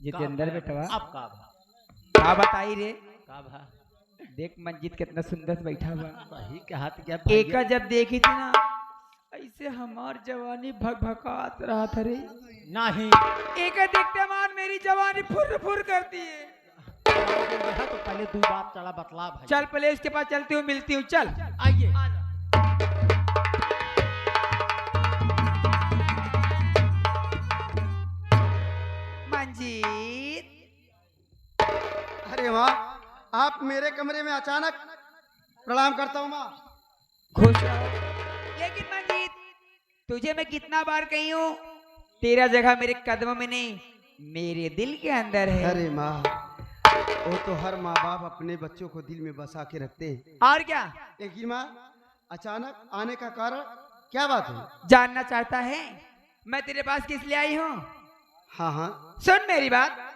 जितेंद्र बेटवा अब का का बताई रे। भा देख मंजीत कितना सुंदर से बैठा हुआ। सही कहा क्या एका जब देखी थी ना ऐसे हमार जवानी भकभकात रहा था रे। नहीं एका देखते मान मेरी जवानी फुर फुर करती है। तो पहले तू बात चला बतला भाई। चल पहले इसके पास चलती हूँ मिलती हूँ चल। आइए मंजीत अरे माँ, आप मेरे कमरे में अचानक। प्रणाम करता हूँ माँ। खुश रहो। लेकिन मंजीत तुझे मैं कितना बार कही हूँ तेरा जगह मेरे कदमों में नहीं मेरे दिल के अंदर है। अरे माँ, वो तो हर माँ बाप अपने बच्चों को दिल में बसा के रखते हैं। और क्या लेकिन माँ, अचानक आने का कारण क्या बात है? जानना चाहता है मैं तेरे पास किस लिए आई हूँ? हाँ हाँ। सुन मेरी बात।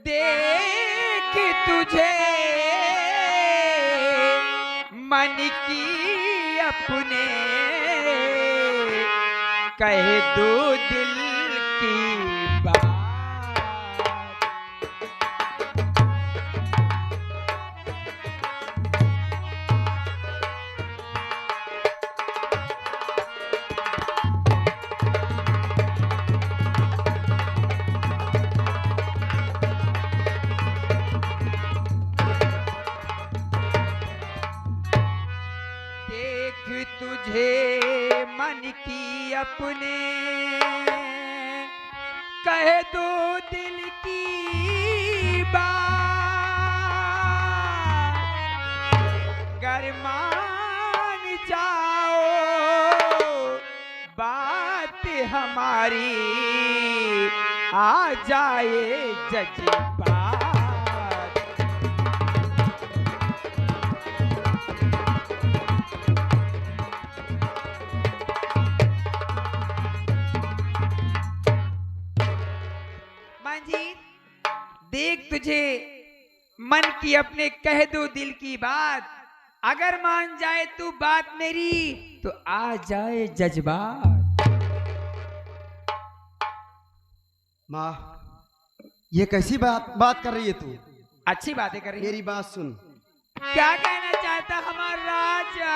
देख तुझे मन की अपने कह दो दिल की बात। देख तुझे मन की अपने कह दो दिल की बात। गर मान जाओ बात हमारी आ जाए जज्बात। मंजीत देख तुझे मन की अपने कह दो दिल की बात। अगर मान जाए तू बात मेरी तो आ जाए जज्बात। माँ, ये कैसी बात कर रही है तू? अच्छी बातें कर रही है। मेरी बात सुन। क्या कहना चाहता हमारा राजा?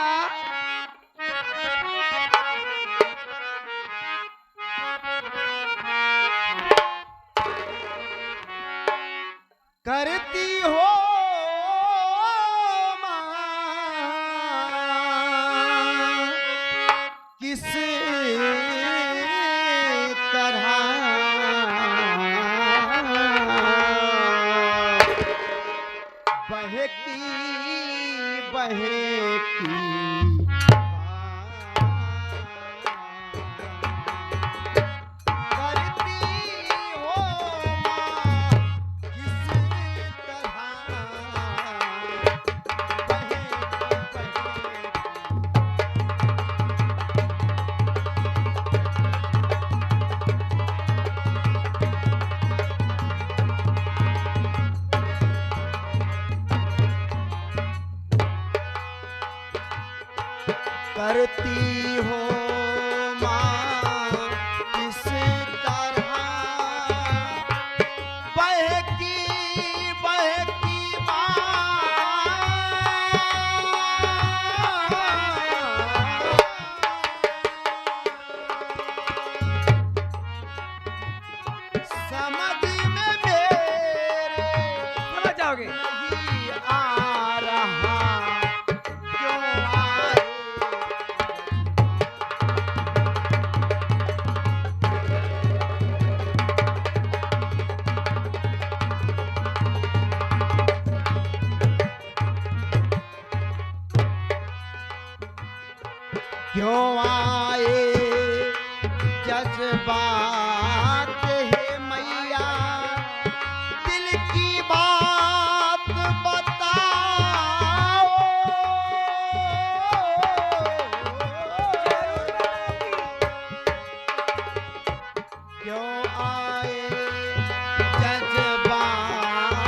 करती हो माँ किस तरह बहकी बहकी करती हो माँ किस तरह बहकी बहकी समझ में मेरे समझ जाओगे। नहीं आ रहा क्यों आए क्यों आए जज्बात है मैया दिल की बात बताओ। क्यों आए जज्बात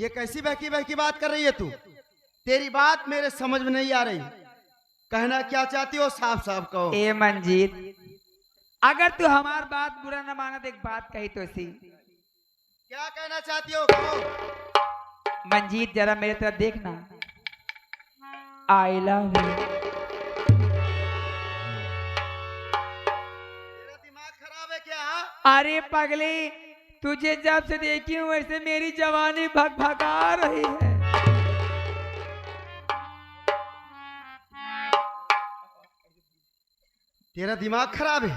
ये कैसी बहकी बहकी बात कर रही है तू? तेरी बात मेरे समझ में नहीं आ रही। कहना क्या चाहती हो साफ साफ कहो। ए मंजीत, अगर तू हमार बात बुरा न माना तो एक बात कही तो सी। क्या कहना चाहती हो कहो। मंजीत जरा मेरे तरफ देखना। I love you. तेरा दिमाग खराब है क्या? अरे पगले, तुझे जब से देखी हूँ वैसे मेरी जवानी भग भगा रही है। तेरा दिमाग खराब है?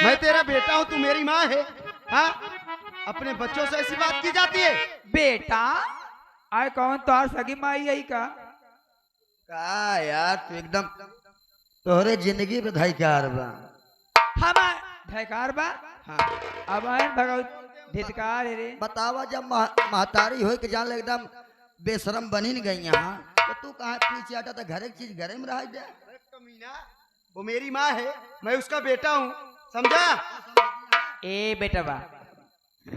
मैं तेरा बेटा हूँ, तू मेरी माँ है। हाँ, अपने बच्चों से ऐसी बात की जाती है? बेटा आय कौन तोहार सगी माई यही का? का यार तू एकदम तोहरे जिंदगी पे धैकार बा। हमार धैकार बा। हाँ। अब आयन भगवत धितकार है रे। बतावा जब महतारी हो के जान ले एकदम बेशरम बनी न गई यहाँ, तो तू कहाँ पीछे हटा? तो घरे की चीज घरे में रह जा। कमीना, वो मेरी माँ है, मैं उसका बेटा हूँ, समझा? ए बेटा बा,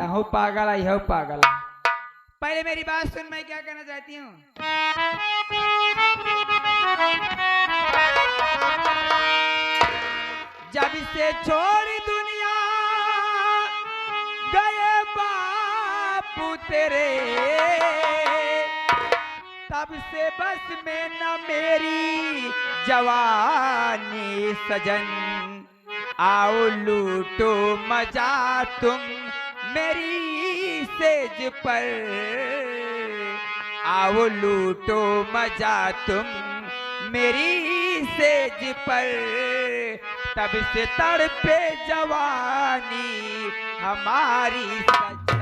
हो पागल है, हो पागल है। पहले मेरी बात सुन, मैं क्या कहना चाहती हूँ। जब से छोड़ी दुनिया गए बापू तेरे, तब से बस में न मेरी जवानी सजन। आओ लूटो मजा तुम मेरी सेज पर, आओ लूटो मजा तुम मेरी सेज पर। तब से तड़पे जवानी हमारी सजन।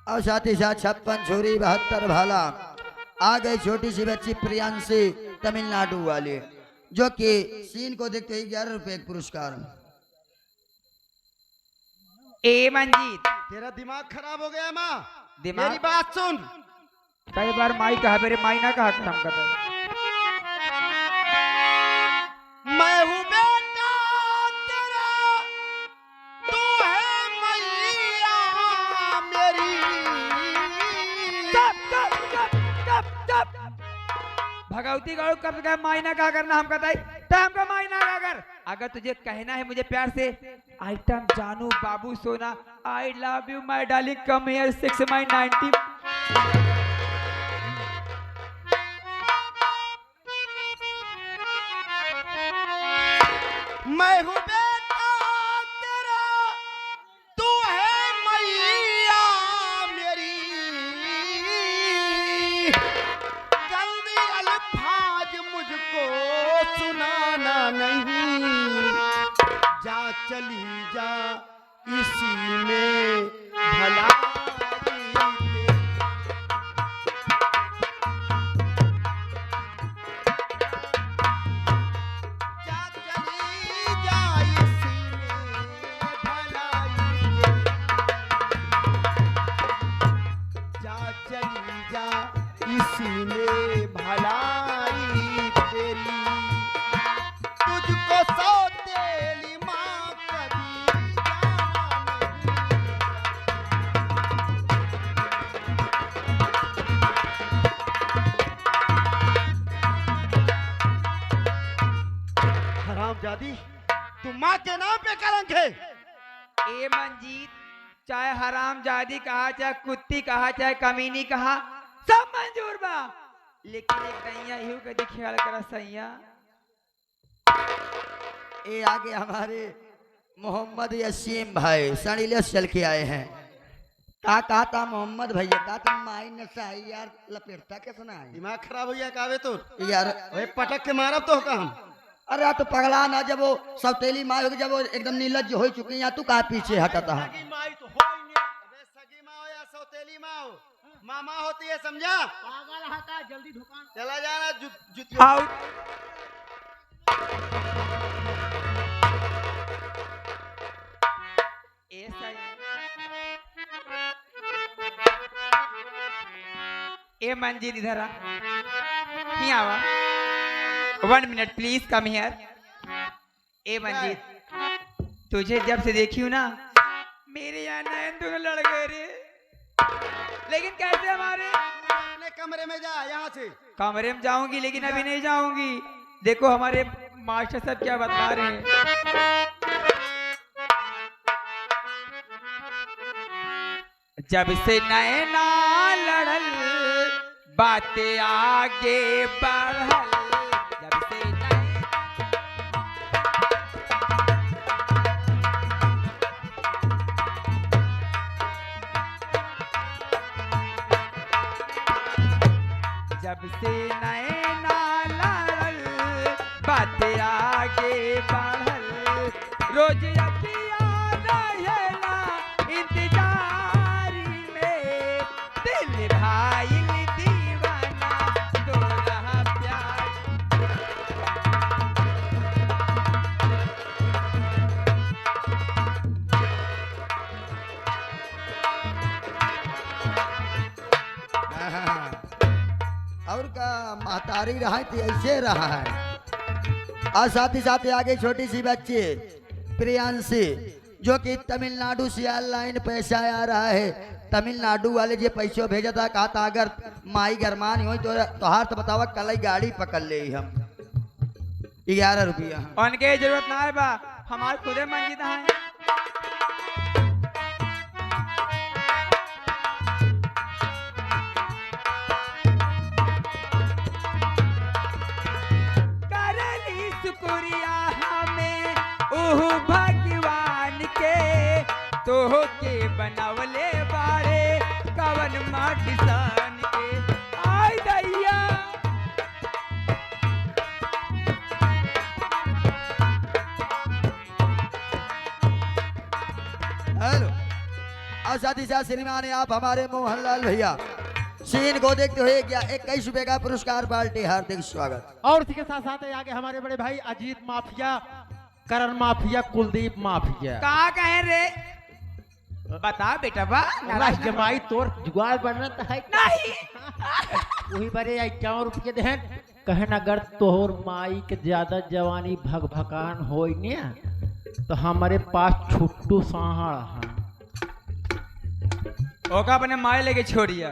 और साथ ही साथ 56 छोरी 72 भाला आ गई छोटी सी बच्ची प्रियांशी तमिलनाडु वाली, जो कि सीन को देखते ही 11 रुपए एक पुरस्कार। ए मंजीत, तेरा दिमाग खराब हो गया माँ? दिमाग- मेरी बात सुन। कई बार माई कहा, मेरे माई ना कहा कर हम कर रहे। मैं हूँ बेटा तेरा, तू है मैया मेरी। भगवती गौड़ कब कहा मायना कहा करना हम कहता है तो हमका मायना कहा कर। अगर तुझे कहना है मुझे प्यार से, आइटम जानू बाबू सोना, I love you my darling, come here 6 my 90। मैं हूँ बेटा तेरा, तू है मैया मेरी। जल्दी अल्फाज मुझको सुनाना नहीं, जा चली जा इसी में भलाई तेरी। जा चली जा इसी में भलाई तेरी। जा चली जा इसी में भलाई तेरी। तुझको सौतेली माँ कभी जाना नहीं। हरामजादी, तू माँ के नाम पे कलंक है। ए मंजीत, चाहे हराम जादी कहा, चाहे कुत्ती कहा, चाहे कमीनी कहा, सब मंजूर बा। लेकिन एक नैया यूं कदी ख्याल करा सैया। ये आगे हमारे मोहम्मद यसीम भाई सनीलेस चल के आए हैं। का कहा था मोहम्मद भैया? का तुम माई न सही यार लपेटता कैसे ना है दिमाग खराब हो गया कावे तो यार? ओए पटक के मारब तो का हम। अरे तो पगला ना, जब वो सौतेली माँ होगी, जब वो एकदम निर्लज हो चुकी है, तू कहा पीछे हटता है? सगी माँ तो हो ही नहीं। अबे सगी माँ हो या सौतेली माँ हो, मामा होती है, समझा? पागल हटा, जल्दी दुकान। चला जाना जुत आउट। ए सैया, ए मंजीत इधर आ। यहाँ आवा 1 मिनट प्लीज कम हियर। ए मंजीत तुझे जब से देखी हूँ ना मेरे यहाँ नैन तो लड़ गए रे। लेकिन कैसे हमारे अपने कमरे में जा यहाँ से। कमरे में जाऊंगी लेकिन अभी नहीं जाऊंगी। देखो हमारे मास्टर साहब क्या बता रहे हैं। जब से नैना लड़ल बातें आगे बढ़ल। जब से जब से नैना लड़ल बातें आगे बढ़ल। रोज अखियाँ रहेला इंतजारी में। दिल भाई दीवाना तो रहा प्यार। और का महतारी रहा थी ऐसे रहा है। और साथ ही साथ आगे छोटी सी बच्ची प्रियांशी जो कि तमिलनाडु से ऑनलाइन पैसा आ रहा है। तमिलनाडु वाले जो पैसों भेजा था कहा था अगर माई गरमान हुई तो तोहार तो बतावा कल ही गाड़ी पकड़ ले हम 11 रुपया। उनके जरूरत ना है बा हमारे खुदे मंजिद है। करली शुक्रिया हमें ओह भगवान के तोह के बनवले बारे कवन माटी सान के। आय दैया हेलो। और साथ ही साथ श्रीमान आप हमारे मोहनलाल भैया सीन को देखते हुए 21 रुपए का पुरस्कार पार्टी हार्दिक स्वागत। और इसी के साथ साथ आगे हमारे बड़े भाई अजीत माफिया, करण माफिया, कुलदीप माफिया। कहाँ कहे रे बता बेटा बा नाराज ना जमाई तोर जुगाड़ बनना तो है नहीं। वही बड़े 51 रुपये देहन कहन अगर तोहर माई के ज्यादा जवानी भगभकान हो ने तो हमारे पास छुट्टू साहड़ है। ओका अपने माए लेके छोड़िया।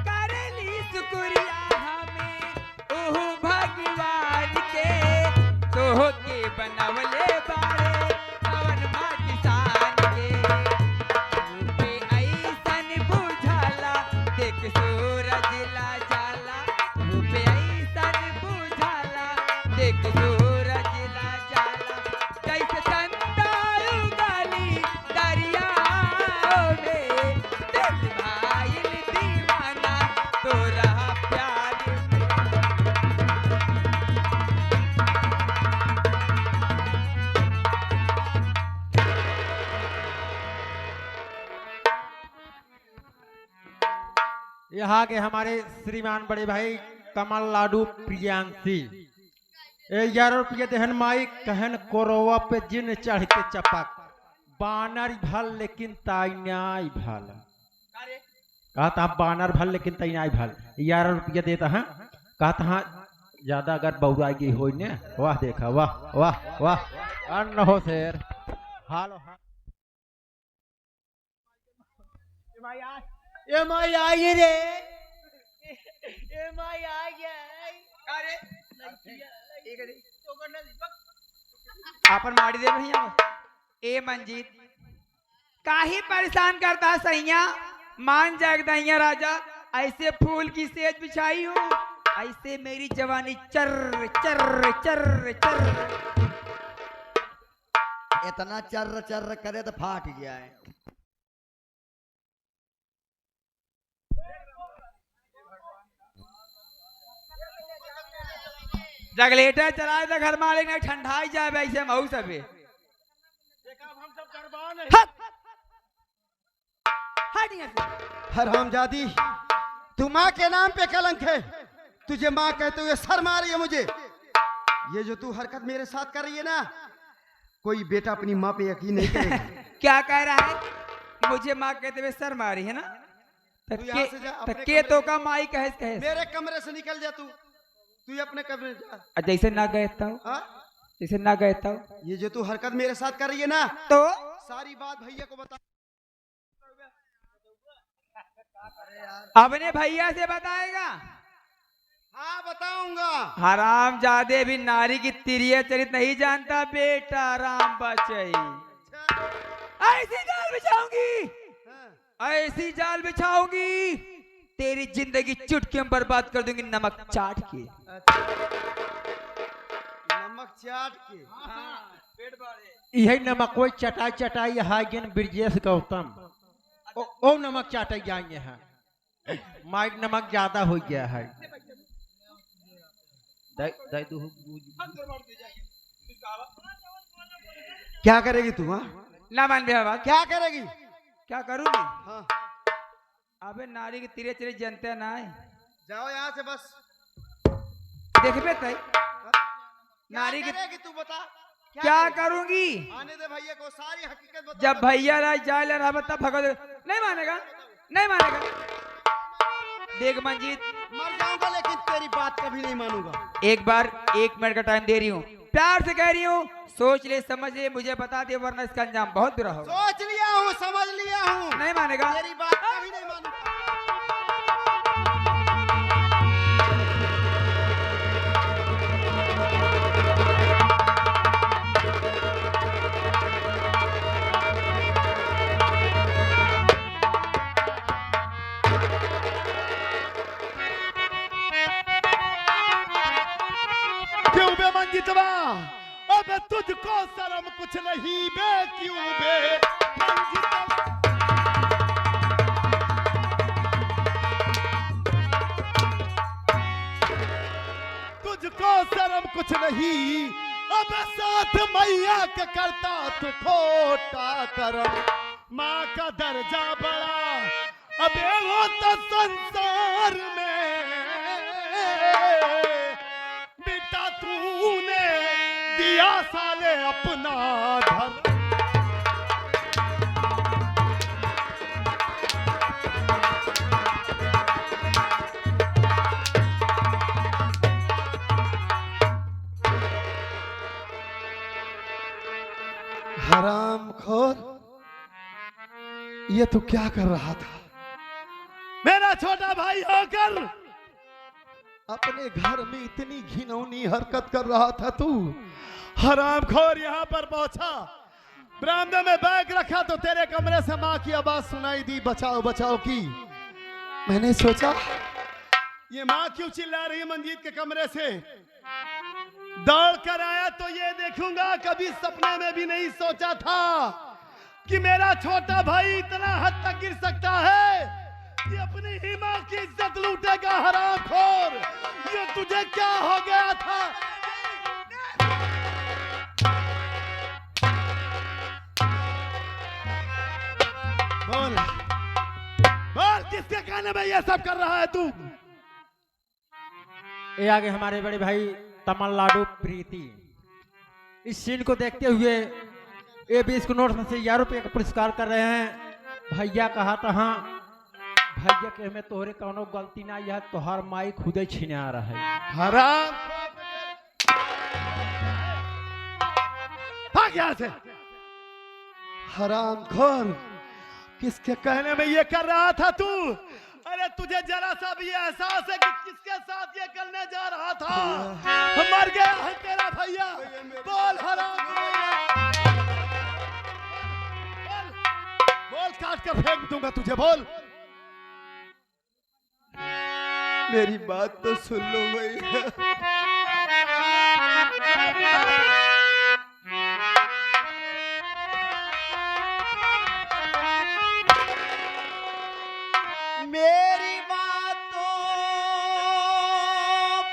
करली शुक्रिया हमें ओह भगवान के तोह के बनवले बारे कवन माटी सान के। रूपे ऐसन बुझाला देख सूरज ला जाला। रूपे ऐसन बुझाला देख सूरज ला जाला। जैसे चंदा उगली दरियाओ में दिल भाईल दीवाना तो रहा प्यार में। यहाँ के हमारे श्रीमान बड़े भाई कमल लाडू प्रियांशी 11 रुपये देहन माई कहन कोरोवा पे जिन चढ़ के चपक बानर भल लेकिन ताइनाई भल। कहा था बानर भल लेकिन ताइनाई भल 11 रुपये देता है। कहा था ज्यादा अगर बहुरागी हो ने वाह देखा वाह वाह वाह अन्न हो शेर हालो हाँ। ए माई आई रे। ए माई आ गया। आपन मारी दे भैया। ए मंजीत काहे परेशान करता सैया मान जाग दैया राजा। ऐसे फूल की सेज बिछाई हूँ ऐसे मेरी जवानी चर चर चर चर। इतना चर्र चर्र करे तो फाट गया है। रेगुलेटर चलाए तो घर मालिक ने ठंडाई जाए वैसे मऊ सबे। हट यहाँ से। हरामजादी तू माँ के नाम पे कलंक है। तुझे माँ कहते हुए शर्म आ रही है मुझे। ये जो तू हरकत मेरे साथ कर रही है ना कोई बेटा अपनी माँ पे यकीन नहीं करेगा। क्या कह रहा है? मुझे माँ कहते हुए शर्म आ रही है ना? तू यहाँ से जा, अपने के तो कमरे- का माई कहे मेरे कमरे से निकल जा तू ही अपने कमरे में जा। जैसे ना गए था, हाँ? जैसे ना गए था ये जो तू हरकत मेरे साथ कर रही है ना, तो सारी बात भैया को बता। अपने भैया से बताएगा। हाँ बताऊंगा। हराम जादे भी नारी की तिरिया चरित नहीं जानता बेटा। राम बचई ऐसी जाल बिछाऊंगी, हाँ। ऐसी जाल बिछाऊंगी, तेरी जिंदगी चुटकी में बर्बाद कर दूंगी नमक चाट के। नमक चाट के। यही नमक कोई चटाई चटाई है गिन ब्रिजेश गौतम ओ नमक चाटे जाएंगे हैं। माइक नमक ज्यादा हो गया है। क्या करेगी तू? हाँ ना मान बे बात। क्या करेगी? क्या करूंगी? हाँ अबे नारी की तिरे चरित जनते ना है। जाओ यहाँ से बस। देखबे तय नारी क्या की करेगी तू बता? क्या करेगी? करूंगी? आने दे भैया को, सारी हकीकत बता। जब भैया ला जाए ला रहा तब भगत नहीं मानेगा, नहीं मानेगा। देख मंजीत, मर जाऊंगा लेकिन तेरी बात कभी नहीं मानूंगा। एक बार 1 मिनट का टाइम दे रही हूँ, प्यार से कह रही हूँ, सोच ले समझ ले, मुझे बता दे वरना इसका अंजाम बहुत बुरा होगा। सोच लिया हूँ, समझ लिया हूँ, नहीं मानेगा। तेरी बात कभी नहीं मानूंगा। क्यों बे मंजितवा? अबे तुझको शर्म कुछ नहीं बे, क्यों बे मंजितवा? तुझको शर्म कुछ नहीं, अब साथ मैया के करता तू खोटा करम। माँ का दर्जा बड़ा अबे वो तो संसार में, बेटा तूने दिया साले अपना धर्म। हरामखोर, ये तू क्या कर रहा था? मेरा छोटा भाई होकर अपने घर में इतनी घिनौनी हरकत कर रहा था तू। हरामखोर यहाँ पर पहुंचा, बरामदे में बैग रखा तो तेरे कमरे से माँ की आवाज सुनाई दी, बचाओ बचाओ की। मैंने सोचा ये माँ क्यों चिल्ला रही है मंजीत के कमरे से? दौड़ कर आया तो ये देखूंगा, कभी सपने में भी नहीं सोचा था कि मेरा छोटा भाई इतना हद तक गिर सकता है कि अपनी ही माँ की इज्जत लूटेगा। हरामखोर, ये तुझे क्या हो गया था? बोल बोल, किसके कहने में ये सब कर रहा है तू? ये आगे हमारे बड़े भाई तमिलनाडु प्रीति इस सीन को देखते हुए ये 20 के नोट में से 1000 रुपये का पुरस्कार कर रहे हैं। भैया कहा था हाँ भैया के हमें तोहरे कौनो गलती ना, यह तोहर माई खुदे छीने आ रहा है। हराम, भाग यहाँ से। हरामखोर, किसके कहने में ये कर रहा था तू? अरे तुझे जरा सा भी एहसास है कि किसके साथ ये करने जा रहा था? मर गया है तेरा भैया। बोल हराम, बोल, बोल काट कर फेंक दूंगा तुझे। बोल। मेरी बात तो सुन लो भैया। मेरी बातों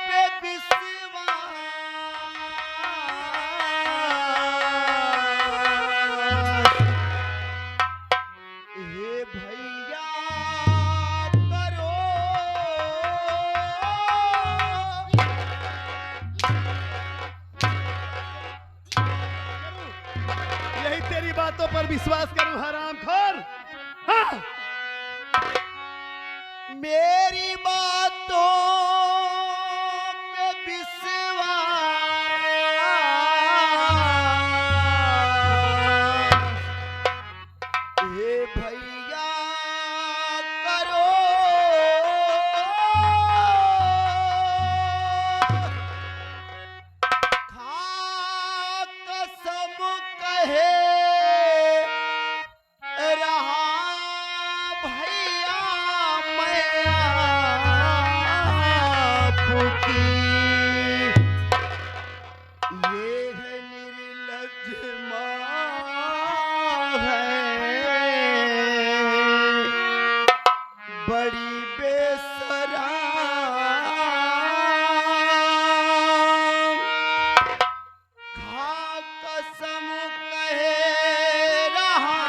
पे विश्वास हे भैया करो। विश्वास करूं हरामखोर? हाँ? मेरी बातों पे विश्वास हे भैया करो, खा कसम कहे रहा भैया मैं आपकी, ये है निर्लज्ज माँ है, बड़ी बेशरम, खा कसम कहे रहा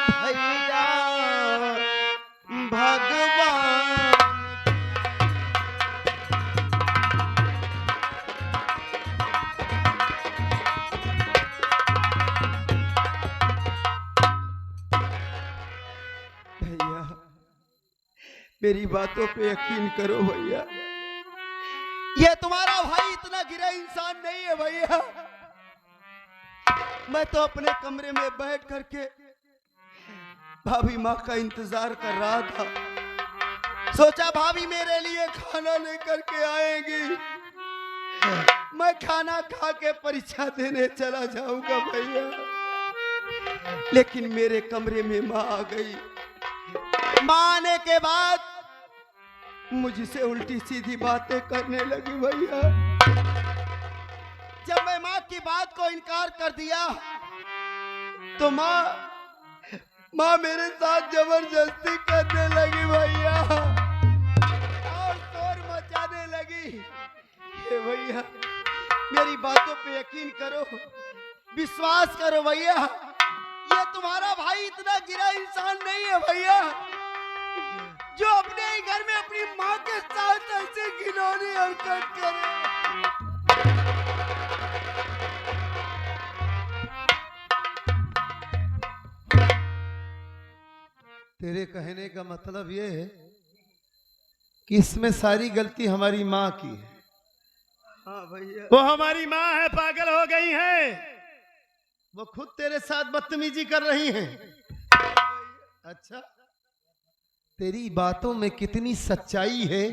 भैया भगवान। भैया मेरी बातों पे यकीन करो भैया, ये तुम्हारा भाई इतना गिरा इंसान नहीं है भैया। मैं तो अपने कमरे में बैठ करके भाभी माँ का इंतजार कर रहा था, सोचा भाभी मेरे लिए खाना लेकर के आएंगी, मैं खाना खा के परीक्षा देने चला जाऊंगा भैया। लेकिन मेरे कमरे में माँ आ गई। माँ आने के बाद मुझसे उल्टी सीधी बातें करने लगी भैया। जब मैं माँ की बात को इनकार कर दिया तो माँ मेरे साथ जबरदस्ती करने लगी भैया और शोर मचाने लगी। हे भैया मेरी बातों पे यकीन करो, विश्वास करो भैया, ये तुम्हारा भाई इतना गिरा इंसान नहीं है भैया जो अपने ही घर में अपनी माँ के साथ ऐसे घिनौनी हरकत करे। तेरे कहने का मतलब ये है कि इसमें सारी गलती हमारी माँ की है। हाँ भैया वो हमारी माँ है, पागल हो गई है। वो खुद तेरे साथ बदतमीजी कर रही हैं। अच्छा तेरी बातों में कितनी सच्चाई है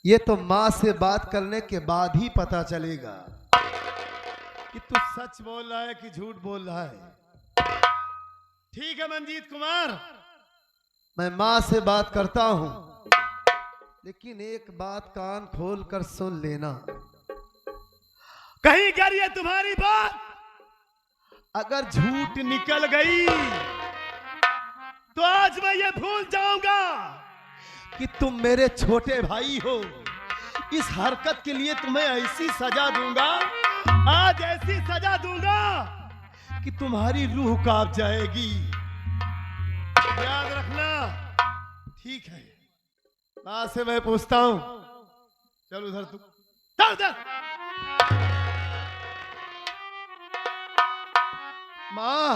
ये तो माँ से बात करने के बाद ही पता चलेगा कि तू सच बोल रहा है कि झूठ बोल रहा है। ठीक है मंजीत कुमार, मैं माँ से बात करता हूं, लेकिन एक बात कान खोल कर सुन लेना। कहीं कर ये तुम्हारी बात अगर झूठ निकल गई तो आज मैं ये भूल जाऊंगा कि तुम मेरे छोटे भाई हो, इस हरकत के लिए तुम्हें ऐसी सजा दूंगा, आज ऐसी सजा दूंगा कि तुम्हारी रूह कांप जाएगी। याद रखना। ठीक है, माँ से मैं पूछता हूं। चल उधर, तू चल उधर। माँ